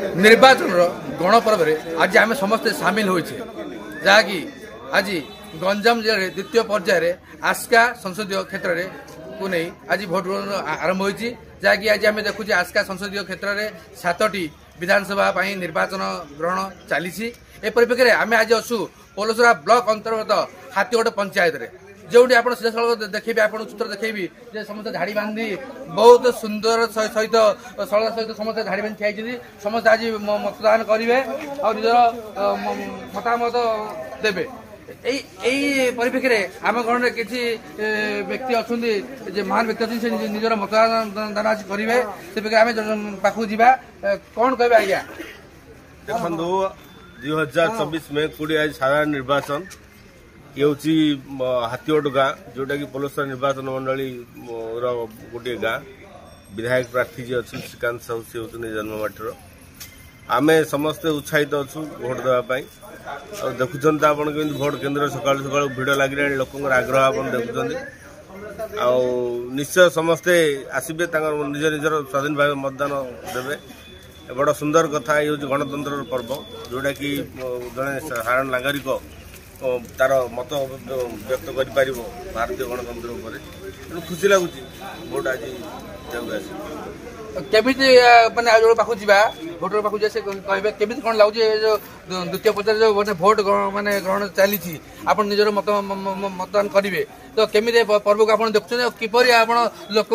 निर्वाचन गणपर्व आज आम समस्ते सामिल होइछे जहाँकि आज गंजाम जिले द्वितीय पर्यायर आस्का संसदीय क्षेत्र में को नहीं आज भोट ग्रहण आरंभ होइछि जहाँकि आज आम देखुचे आस्का संसदीय क्षेत्र में 7टी विधानसभा निर्वाचन ग्रहण चली ए परिप्रेक्षी में आम आज अच्छु पलसरा ब्लॉक अंतर्गत हाथीगढ़ पंचायत रे जो आप सीधा देखिए आप चित्र देखी समस्त झाड़ी बांधी बहुत सुंदर सहित सरल सहित समस्त झाड़ी बांधी ठिया समस्त आज मतदान करेंगे और निजर मतामत देवे परिप्रेक्षी में आम गण में किसी व्यक्ति अच्छा महान व्यक्ति अच्छे निजर मतदान आज करेंगे से आम पाखु जा कौन कहे आज्ञा देखो 2024 में कोड़ी आज साधारण निर्वाचन ये हूँ हाथीगढ़ गाँ जोटा कि पलसरा निर्वाचन मंडली गोटे गाँ विधायक प्रार्थी जी अच्छे श्रीकांत साहू सी होती जन्ममाटर आम समस्ते उत्साहित अच्छु भोट देवाई और देखुं आप भोट केन्द्र सका सका भिड़ लगे लोक आग्रह आप देखुं निश्चय समस्ते आसबे निज निजर स्वाधीन भाव मतदान देवे बड़ सुंदर कथा ये हूँ गणतंत्र पर्व जोटा कि जड़े साधारण नागरिक तार मत व्यक्त कर भारतीय गणतंत्र उपर खुशी लगुच भोट आज केमी मानने जो पाखु जा भोटर पाखु से कहे केमी कौन लगुच जो द्वितीय पर्यायर जो गोटे भोट मानने ग्रहण चली आप निजर मतदान करेंगे तो केमी पर्व को आप देखुं किपर आप लोक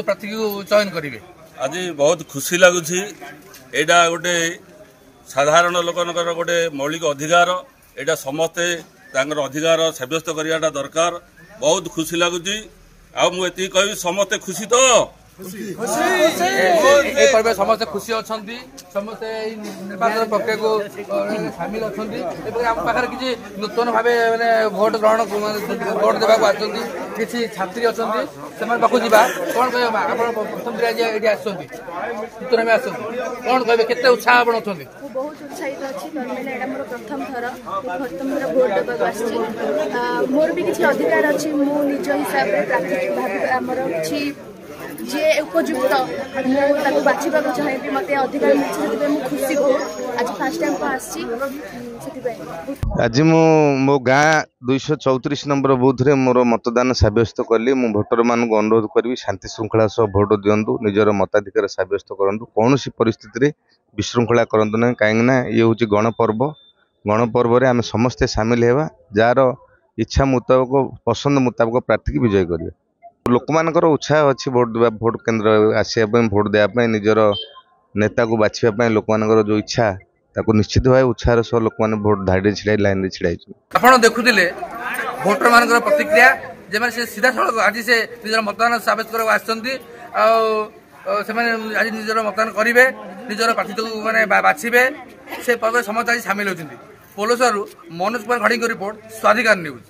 प्रार्थी को चयन करेंगे आज बहुत खुशी लगुच एटा गोटे साधारण लोकनकर गोटे मौलिक अधिकार एटा समस्ते अधिकार सब्यस्त करवाटा दरकार बहुत खुशी लगुच आती कह समस्ते खुशी तो पर्व समस्ते खुशी अच्छा समस्ते निर्वाचन प्रक्रिया को सामिल अच्छा आम पाखे किसी नूतन भाव मैंने भोट ग्रहण भोट देवाक किसी छात्री अच्छा से पाखु जा कौन कह प्रथम ये नूतन भाव आस कौन कहे केते उत्साह आप अच्छा बहुत उत्साहित अच्छी मोर प्रथम थर भोट देवाक आसी मोर भी किसी अधिकार अच्छी मो निज हिसाब से प्रार्थी भाव कि जे उपयुक्त मुझे बाछा चाहिए मत अधिकार मिलती खुशी बहुत आज फास्ट टाइम को आसी आज मो गाँ 234 नंबर बूथ रे मोर मतदान सब्यस्त कली मु भोटर मान अनुरोध करी शांति श्रृंखला सह भोट दिंतु निजर मताधिकार सब्यस्त करूँ कौन परिस्थिति रे विशृंखला करूँ ना कहीं ये हूँ गणपर्व आम समस्ते सामिल होगा जार इच्छा मुताबक पसंद मुताबक प्रार्थी की विजय करेंगे लोक मानकर उत्साह अच्छी भोट केन्द्र आसपा भोट देवाई निजर नेता को बाछा लोक मानकर जो इच्छा ताको निश्चित भाव उत्साह सह लोक मैंने भोट धाड़ी छिड़ा लाइन में छिड़ा आप देखुले भोटर मान प्रतिक्रिया जब से सीधा सड़क आज से निजर मतदान सब्यस्त करके आज निजर मतदान करेंगे निजर प्रार्थी को मैंने बाछे से पर्व समस्त आज सामिल होती पलसर मनोज कुमार घड़ी रिपोर्ट स्वाधिकार न्यूज।